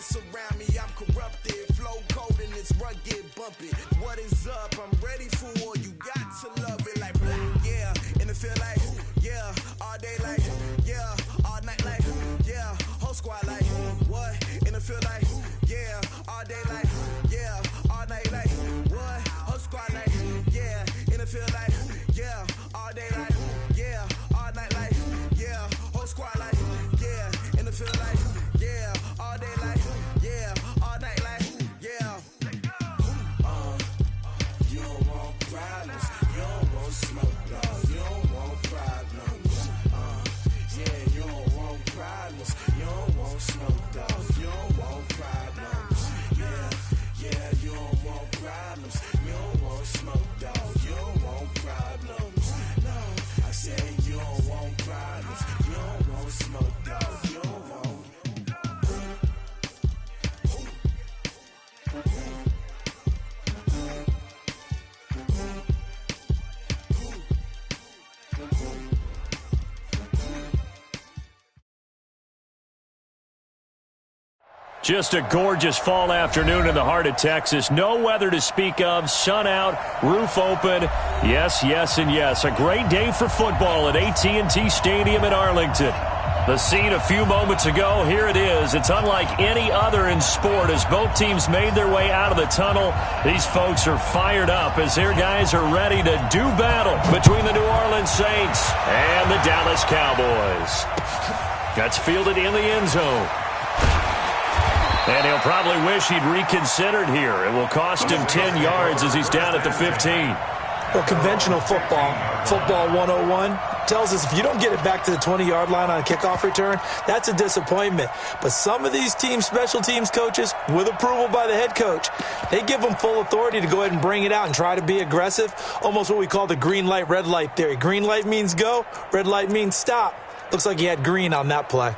surround me, I'm corrupted. Flow cold and it's rugged, bumpy. What is up? I'm ready for war. You got to love it like, yeah. And it feel like, yeah. All day like, yeah. All night like, yeah. Whole squad like, what? And it feel like, yeah. All day like, yeah. All night like, what? Whole squad like, yeah. And it feel like, yeah. All day like, yeah. All night like, yeah. Whole squad like, yeah. And it feel like, yeah. All day like, yeah. All night like, yeah. You don't want problems. You don't want smoke, dog. You don't want problems. Yeah, you don't want problems. You don't want smoke, dog. You don't want problems. Yeah, you don't want problems. You don't want smoke, dog. You don't want problems. No, I said you don't want problems. You don't want smoke, dog. You don't want. Just a gorgeous fall afternoon in the heart of Texas. No weather to speak of. Sun out, roof open. Yes, yes, and yes. A great day for football at AT&T Stadium in Arlington. The scene a few moments ago, here it is. It's unlike any other in sport as both teams made their way out of the tunnel. These folks are fired up as their guys are ready to do battle between the New Orleans Saints and the Dallas Cowboys. That's fielded in the end zone. And he'll probably wish he'd reconsidered here. It will cost him 10 yards as he's down at the 15. Well, conventional football 101, tells us if you don't get it back to the 20-yard line on a kickoff return, that's a disappointment. But some of these team special teams coaches, with approval by the head coach, they give them full authority to go ahead and bring it out and try to be aggressive, almost what we call the green light, red light theory. Green light means go, red light means stop. Looks like he had green on that play.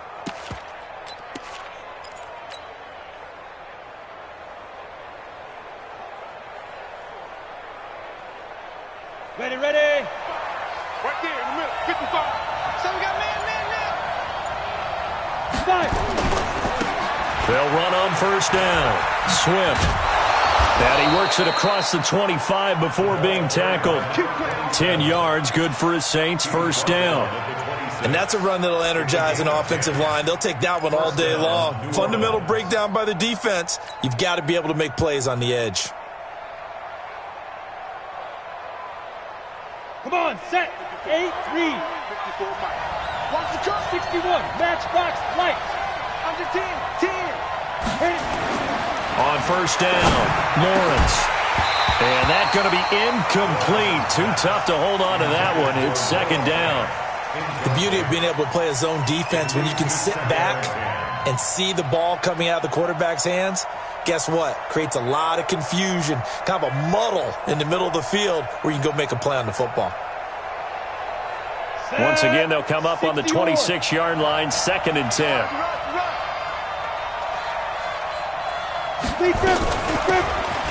Ready. Right there in the middle, 55. So we got man. They'll run on first down. Swift. And he works it across the 25 before being tackled. 10 yards, good for his Saints, first down. And that's a run that'll energize an offensive line. They'll take that one all day long. Fundamental breakdown by the defense. You've got to be able to make plays on the edge. Come on, set. 8-3. Watch the truck. 61. Matchbox lights. On the 10. Hit it. On first down, Lawrence. And that's going to be incomplete. Too tough to hold on to that one. It's second down. The beauty of being able to play a zone defense when you can sit back and see the ball coming out of the quarterback's hands, guess what? Creates a lot of confusion, kind of a muddle in the middle of the field where you can go make a play on the football. Once again, they'll come up on the 26-yard line, 2nd and 10.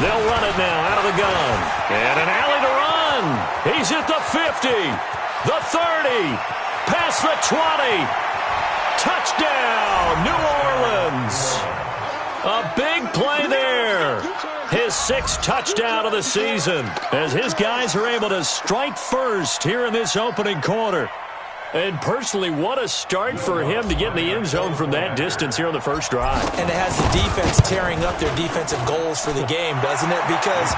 They'll run it now out of the gun. And an alley to run. He's at the 50, the 30, past the 20. Touchdown, New Orleans. A big play there. His 6th touchdown of the season as his guys are able to strike first here in this opening quarter. And personally, what a start for him to get in the end zone from that distance here on the first drive. And it has the defense tearing up their defensive goals for the game, doesn't it? Because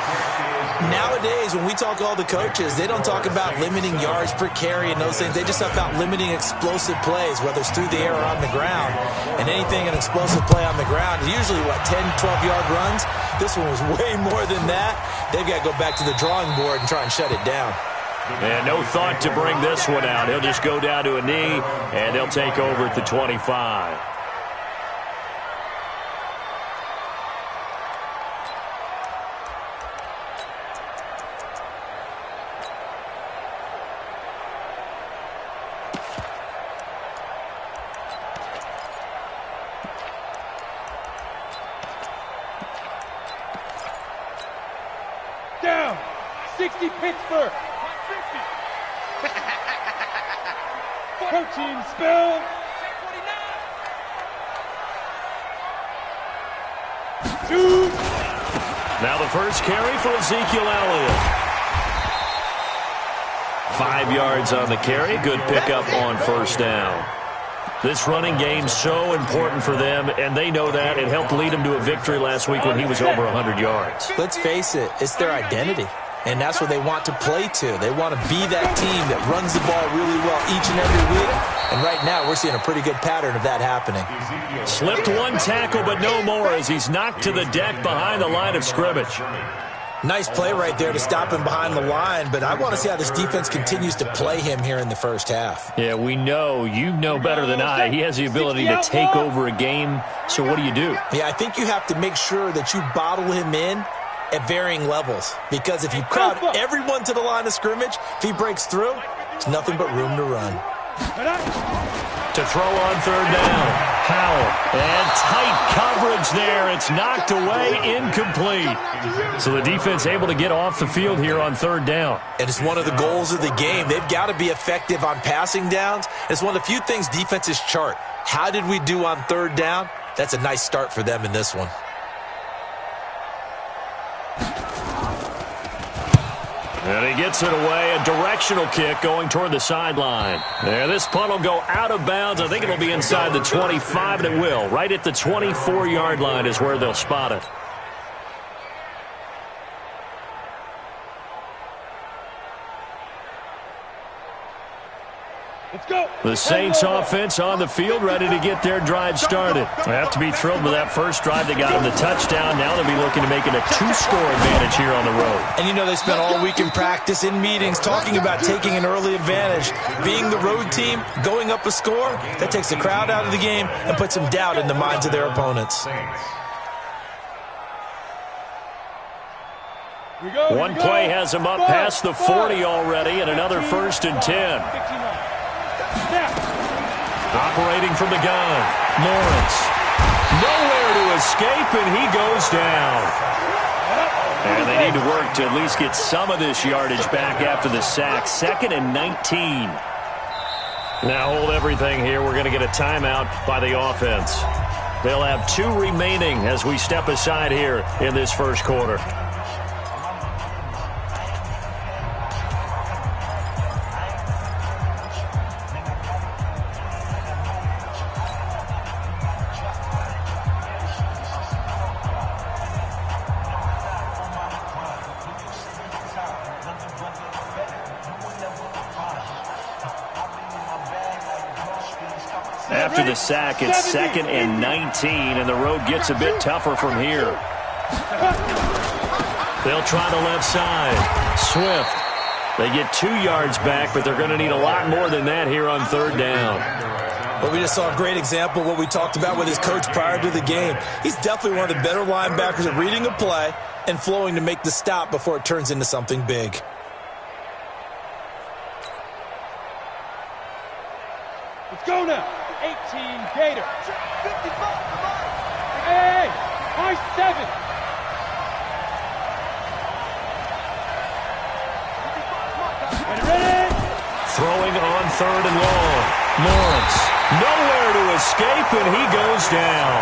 nowadays, when we talk to all the coaches, they don't talk about limiting yards per carry and those things. They just talk about limiting explosive plays, whether it's through the air or on the ground. And anything an explosive play on the ground is usually, 10, 12-yard runs? This one was way more than that. They've got to go back to the drawing board and try and shut it down. And no thought to bring this one out. He'll just go down to a knee, and they'll take over at the 25. Down. 60 Pittsburgh. 13 spill. Now the first carry for Ezekiel Elliott. 5 yards on the carry. Good pickup on first down. This running game's so important for them, and they know that. It helped lead them to a victory last week when he was over 100 yards. Let's face it, it's their identity, and that's what they want to play to. They want to be that team that runs the ball really well each and every week, and right now we're seeing a pretty good pattern of that happening. Slipped one tackle, but no more as he's knocked to the deck behind the line of scrimmage. Nice play right there to stop him behind the line, but I want to see how this defense continues to play him here in the first half. Yeah, we know. You know better than I. He has the ability to take over a game, so what do you do? Yeah, I think you have to make sure that you bottle him in at varying levels, because if you crowd everyone to the line of scrimmage, if he breaks through, there's nothing but room to run. To throw on third down. Howell. And tight coverage there. It's knocked away, incomplete. So the defense able to get off the field here on third down. And it's one of the goals of the game. They've got to be effective on passing downs. It's one of the few things defenses chart. How did we do on third down? That's a nice start for them in this one. And he gets it away, a directional kick going toward the sideline. There, this punt will go out of bounds. I think it'll be inside the 25, and it will. Right at the 24-yard line is where they'll spot it. Let's go. The Saints offense on the field, ready to get their drive started. They have to be thrilled with that first drive. They got them the touchdown. Now they'll be looking to make it a 2-score advantage here on the road. And you know they spent all week in practice, in meetings, talking about taking an early advantage. Being the road team, going up a score, that takes the crowd out of the game and puts some doubt in the minds of their opponents. One play has them up past the 40 already, and another 1st and 10. Operating from the gun, Lawrence. Nowhere to escape, and he goes down. And they need to work to at least get some of this yardage back after the sack. 2nd and 19. Now hold everything here. We're going to get a timeout by the offense. They'll have 2 remaining as we step aside here in this first quarter. After the sack, it's 2nd and 19, and the road gets a bit tougher from here. They'll try the left side. Swift. They get 2 yards back, but they're going to need a lot more than that here on third down. Well, we just saw a great example of what we talked about with his coach prior to the game. He's definitely one of the better linebackers at reading a play and flowing to make the stop before it turns into something big. Let's go now. 18 Gator. 55. Hey, high 7. Ready? Throwing on third and long. Lawrence. Nowhere to escape, and he goes down.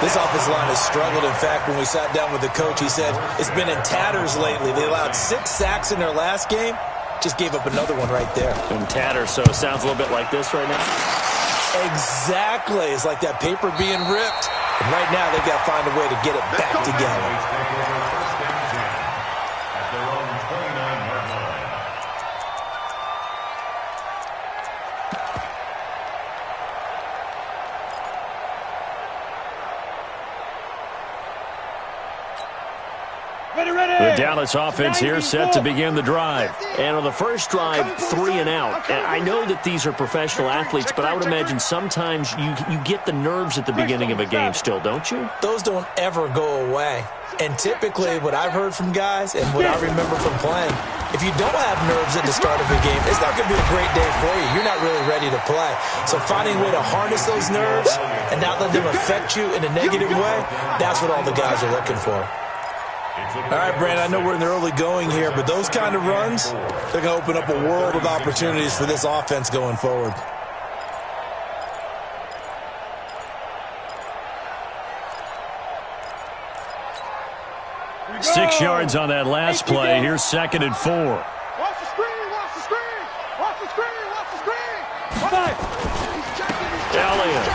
This offensive line has struggled. In fact, when we sat down with the coach, he said it's been in tatters lately. They allowed 6 sacks in their last game. Just gave up another one right there. In tatters, so it sounds a little bit like this right now. Exactly. It's like that paper being ripped. And right now, they've got to find a way to get it back together. The Dallas offense here set to begin the drive. And on the first drive, 3 and out. And I know that these are professional athletes, but I would imagine sometimes you get the nerves at the beginning of a game still, don't you? Those don't ever go away. And typically what I've heard from guys and what I remember from playing, if you don't have nerves at the start of a game, it's not going to be a great day for you. You're not really ready to play. So finding a way to harness those nerves and not let them affect you in a negative way, that's what all the guys are looking for. All right, Brandon, I know we're in the early going here, but those kind of runs, they're going to open up a world of opportunities for this offense going forward. 6 yards on that last play. Here's 2nd and 4. Watch the screen, watch the screen. Watch the screen, watch the screen. Elliott.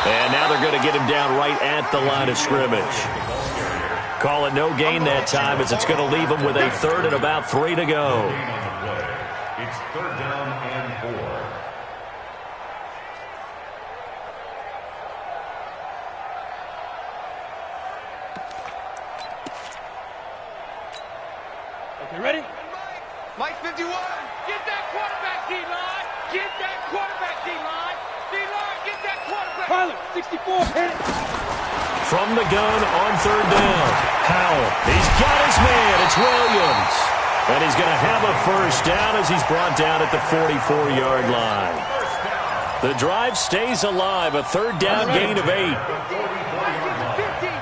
And now they're going to get him down right at the line of scrimmage. Call it no gain that time as it's going to leave him with a 3rd and about 3 to go. It's 3rd down and 4. Okay, ready? Mike 51. Get that quarterback, D-line. Get that quarterback, D-line. D-line, get that quarterback. Pilot, 64, hit it. From the gun on 3rd down. Howell. He's got his man. It's Williams. And he's going to have a 1st down as he's brought down at the 44-yard line. The drive stays alive. A 3rd down gain of 8. 15,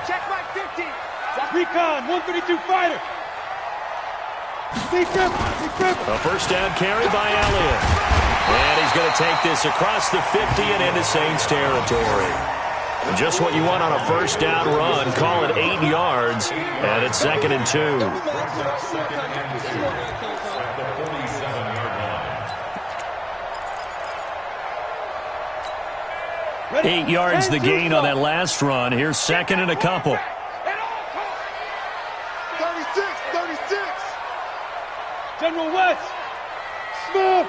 check Mike 15. Recon, 132 fighter. A 1st down carry by Elliott. And he's going to take this across the 50 and into Saints territory. Just what you want on a 1st down run. Call it 8 yards. And it's 2nd and 2. 8 yards the gain on that last run. Here's 2nd and a couple. 36. General West. Smith.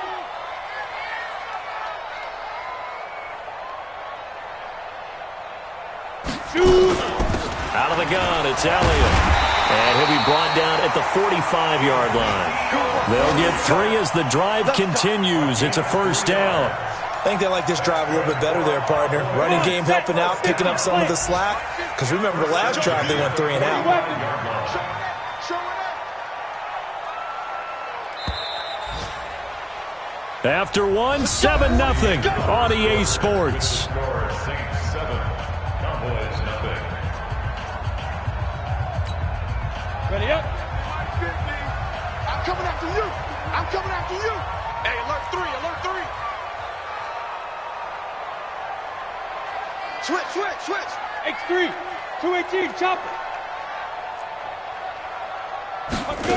Shoot. Out of the gun, it's Elliott. And he'll be brought down at the 45-yard line. They'll get 3 as the drive continues. It's a 1st down. I think they like this drive a little bit better there, partner. Running game helping out, picking up some of the slack. Because remember, the last drive they went 3 and out. After 1, 7-0 on EA Sports. Saints 7, Cowboys nothing. Ready up. I'm coming after you. I'm coming after you. Hey, alert 3, alert 3. Switch. X3, 218, chopper. Let's go.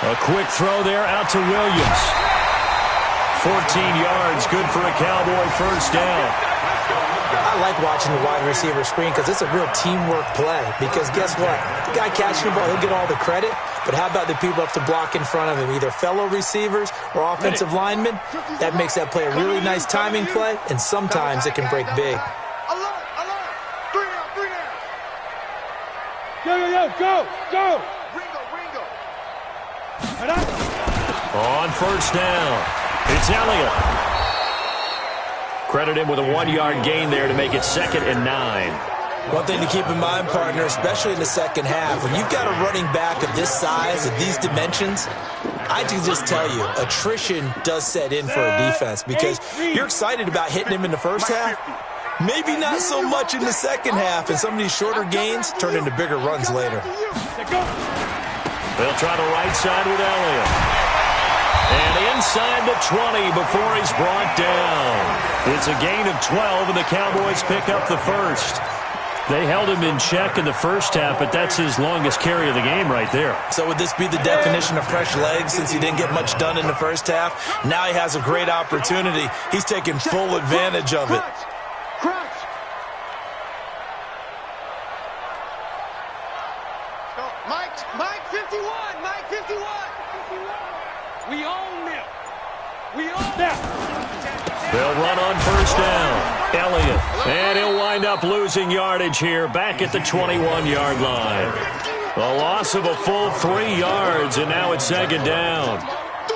A quick throw there out to Williams. 14 yards, good for a Cowboy 1st down. I like watching the wide receiver screen because it's a real teamwork play. Because guess what? The guy catching the ball, he'll get all the credit. But how about the people up to block in front of him, either fellow receivers or offensive linemen? That makes that play a really nice timing play, and sometimes it can break big. Alert. 3 down. Go. Ringo. Right up. On 1st down, it's Elliott. Credit him with a 1-yard gain there to make it 2nd and 9. One thing to keep in mind, partner, especially in the second half, when you've got a running back of this size, of these dimensions, I can just tell you, attrition does set in for a defense because you're excited about hitting him in the first half. Maybe not so much in the second half, and some of these shorter gains turn into bigger runs later. They'll try the right side with Elliott. And inside the 20 before he's brought down. It's a gain of 12, and the Cowboys pick up the 1st. They held him in check in the first half, but that's his longest carry of the game right there. So would this be the definition of fresh legs since he didn't get much done in the first half? Now he has a great opportunity. He's taking full advantage of it. Crunch. Mike 51. We own them. We own them. They'll run on 1st down. Elliott. And he'll wind up losing yardage here back at the 21-yard line. A loss of a full 3 yards, and now it's 2nd down.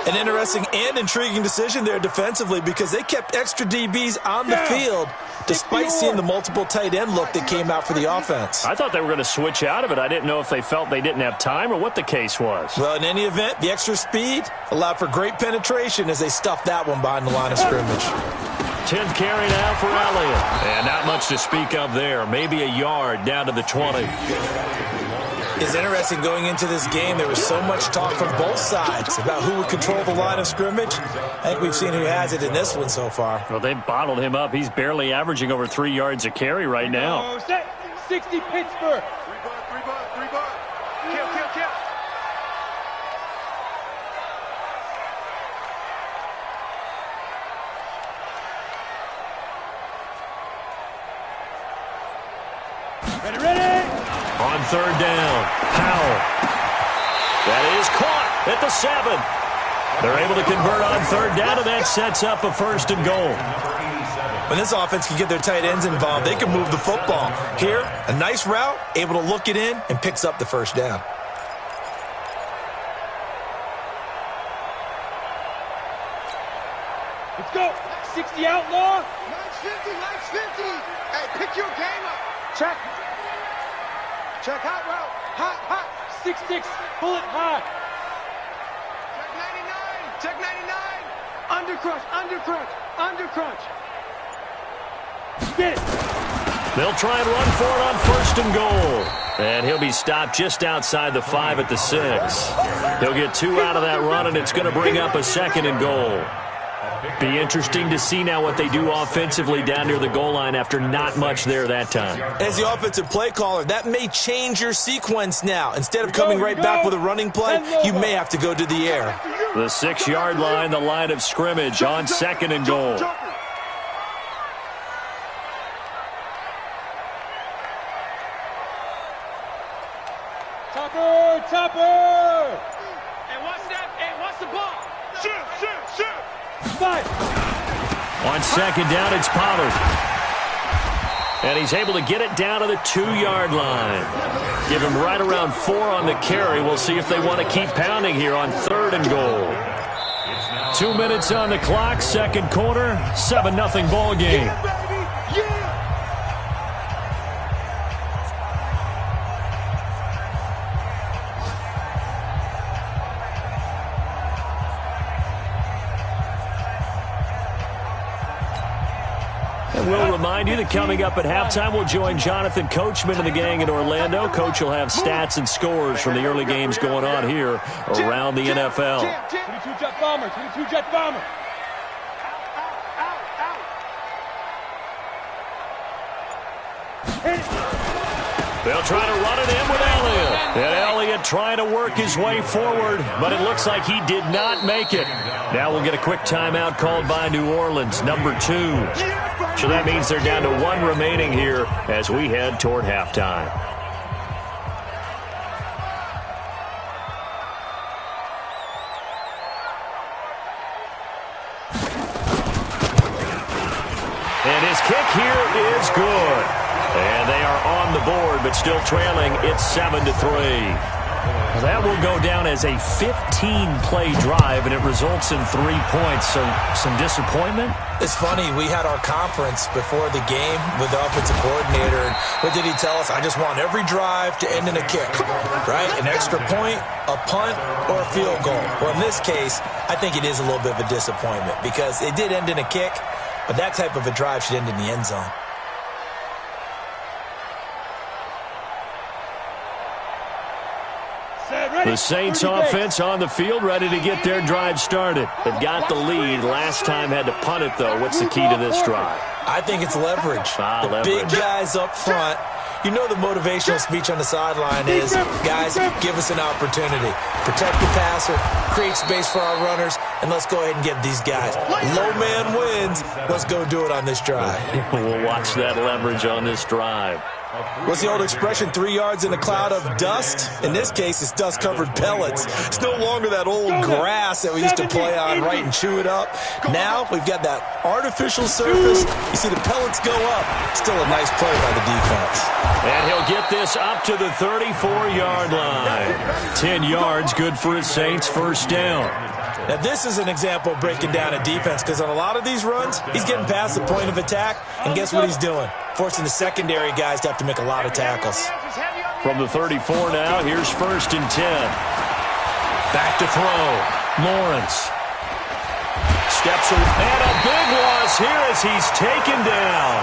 An interesting and intriguing decision there defensively because they kept extra DBs on the field despite seeing the multiple tight end look that came out for the offense. I thought they were going to switch out of it. I didn't know if they felt they didn't have time or what the case was. Well, in any event, the extra speed allowed for great penetration as they stuffed that one behind the line of scrimmage. 10th carry now for Elliott. And not much to speak of there. Maybe a yard down to the 20. is interesting going into this game. There was so much talk from both sides about who would control the line of scrimmage. I think we've seen who has it in this one so far. Well, they bottled him up. He's barely averaging over 3 yards a carry right now. 60 Pittsburgh. 3 buck. Kill. Ready. On third down, Powell. That is caught at the 7. They're able to convert on third down, and that sets up a first and goal. When this offense can get their tight ends involved, they can move the football. Here, a nice route, able to look it in, and picks up the first down. Let's go. 60 outlaw. Lights 50. Hey, pick your game up. Check hot route. Hot. 6-6. Pull it high. Check 99. Undercrunch. Get it. They'll try and run for it on first and goal. And he'll be stopped just outside the 5 at the 6. He'll get 2 out of that run, and it's going to bring up a second and goal. Be interesting to see now what they do offensively down near the goal line after not much there that time. As the offensive play caller, that may change your sequence now. Instead of coming right back with a running play, you may have to go to the air. The 6-yard line, the line of scrimmage on second and goal. Topper. Hey, what's the ball? Shoot. On second down, it's Pollard. And he's able to get it down to the 2-yard line. Give him right around 4 on the carry. We'll see if they want to keep pounding here on third and goal. 2 minutes on the clock, second quarter, 7-0 ball game. We'll remind you that coming up at halftime, we'll join Jonathan Coachman and the gang in Orlando. Coach will have stats and scores from the early games going on here around the NFL. 22-jet bomber. They'll try to run it in with Elliott. And Elliott trying to work his way forward, but it looks like he did not make it. Now we'll get a quick timeout called by New Orleans, number 2. So that means they're down to 1 remaining here as we head toward halftime. And his kick here is good. And they are on the board, but still trailing. It's 7-3. That will go down as a 15-play drive, and it results in 3 points. So some disappointment? It's funny, we had our conference before the game with the offensive coordinator. And what did he tell us? I just want every drive to end in a kick, right? An extra point, a punt, or a field goal. Well, in this case, I think it is a little bit of a disappointment because it did end in a kick, but that type of a drive should end in the end zone. The Saints offense on the field, ready to get their drive started. They've got the lead. Last time had to punt it, though. What's the key to this drive? I think it's leverage. The big guys up front. You know the motivational speech on the sideline is, guys, give us an opportunity. Protect the passer, create space for our runners, and let's go ahead and give these guys. Low man wins. Let's go do it on this drive. We'll watch that leverage on this drive. What's the old expression, 3 yards in a cloud of dust? In this case, it's dust-covered pellets. It's no longer that old grass that we used to play on, right, and chew it up. Now we've got that artificial surface. You see the pellets go up. Still a nice play by the defense. And he'll get this up to the 34-yard line. 10 yards, good for his Saints, first down. Now, this is an example of breaking down a defense because on a lot of these runs, he's getting past the point of attack, and guess what he's doing? Forcing the secondary guys to have to make a lot of tackles. From the 34 now, here's first and 10. Back to throw. Lawrence. Steps away. And a big loss here as he's taken down.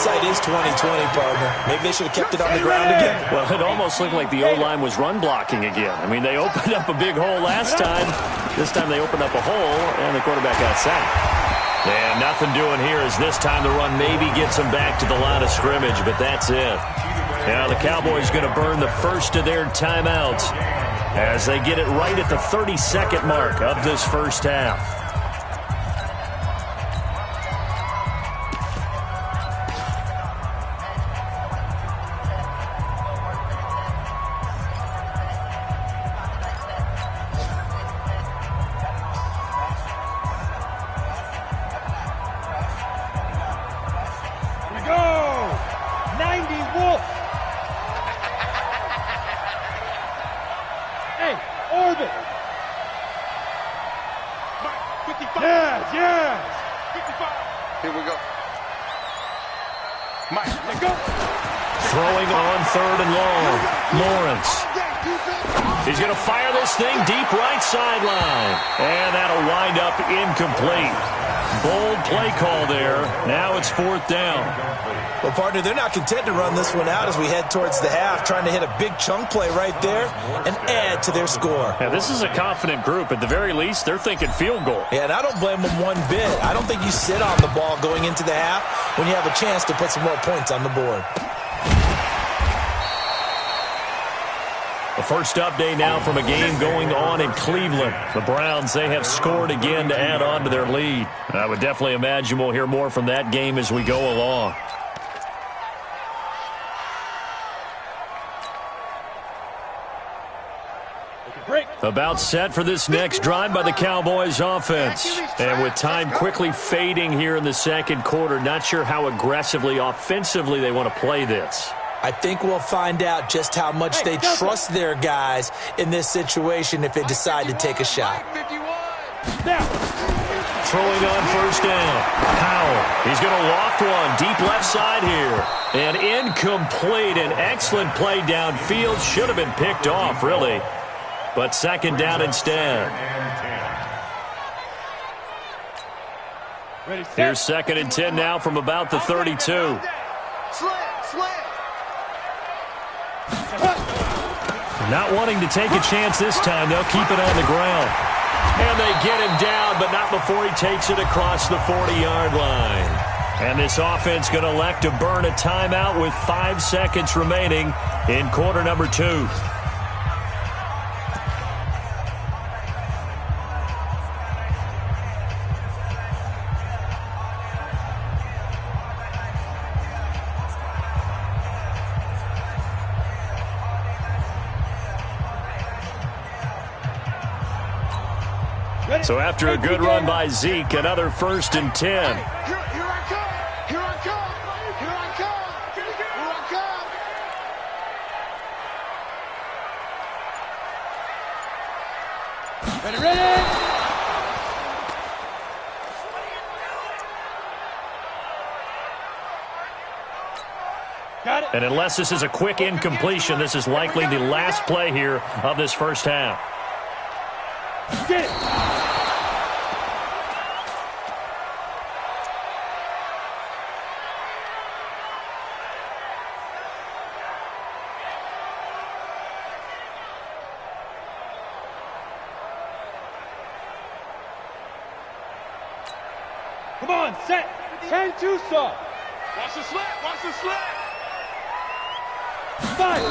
hindsight is 20/20, partner. Maybe they should have kept it on the ground again. Well, it almost looked like the O-line was run blocking again. I mean, they opened up a big hole last time. This time they opened up a hole, and the quarterback got sacked. And nothing doing here as this time the run maybe gets them back to the line of scrimmage, but that's it. Now the Cowboys going to burn the first of their timeouts as they get it right at the 32nd mark of this first half. Here we go. Mike, let's go. Throwing on 3rd and long. Lawrence. He's going to fire this thing deep right sideline. And that'll wind up incomplete. Bold play call there. Now it's 4th down. Well, partner, they're not content to run this one out as we head towards the half, trying to hit a big chunk play right there and add to their score. Yeah, this is a confident group. At the very least, they're thinking field goal. Yeah, and I don't blame them one bit. I don't think you sit on the ball going into the half when you have a chance to put some more points on the board. The first update now from a game going on in Cleveland. The Browns, they have scored again to add on to their lead. I would definitely imagine we'll hear more from that game as we go along. About set for this next drive by the Cowboys offense. And with time quickly fading here in the second quarter, not sure how aggressively, offensively they want to play this. I think we'll find out just how much they trust their guys in this situation if they decide to take a shot. Throwing on 1st down. Powell. He's going to loft one deep left side here. And incomplete. An excellent play downfield. Should have been picked off, really. But 2nd down instead. Here's 2nd and 10 now from about the 32. Not wanting to take a chance this time. They'll keep it on the ground. And they get him down, but not before he takes it across the 40-yard line. And this offense going to elect to burn a timeout with 5 seconds remaining in quarter number 2. So after a good run by Zeke, another 1st and 10. Here I come. Here I come. Here I come. Here I come. Ready. Got it. And unless this is a quick incompletion, this is likely the last play here of this first half. Get it. Come on, set. 10-2 saw. Watch the slip. Watch the slip. 5.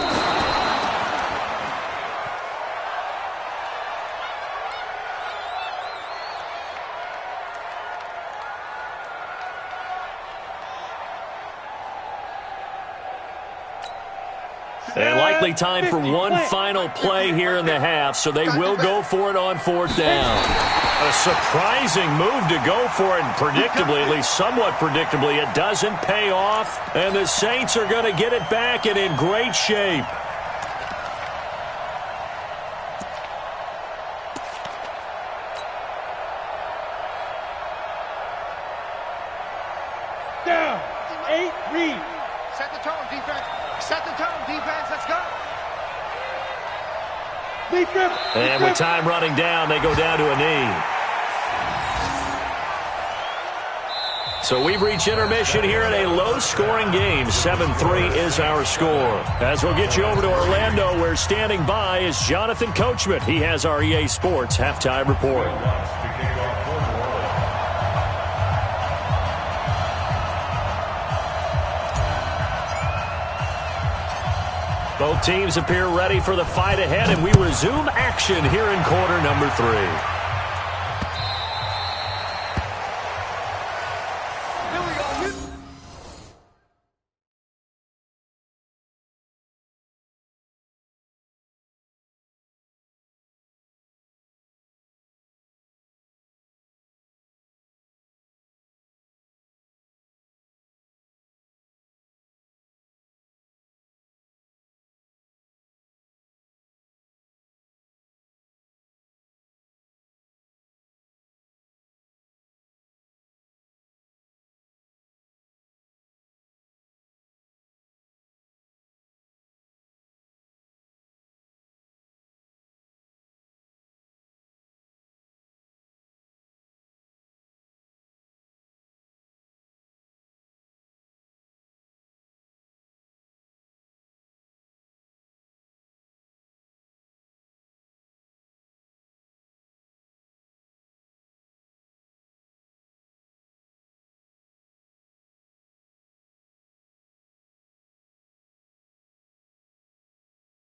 And likely time for one final play here in the half, so they will go for it on 4th down. A surprising move to go for it, and predictably, at least somewhat predictably, it doesn't pay off, and the Saints are going to get it back and in great shape. Down. 8, read. Set the tone, defense. Set the tone, defense. Let's go. And with time running down, they go down to a knee. So we've reached intermission here in a low-scoring game. 7-3 is our score. As we'll get you over to Orlando, where standing by is Jonathan Coachman. He has our EA Sports halftime report. Both teams appear ready for the fight ahead, and we resume action here in quarter number 3.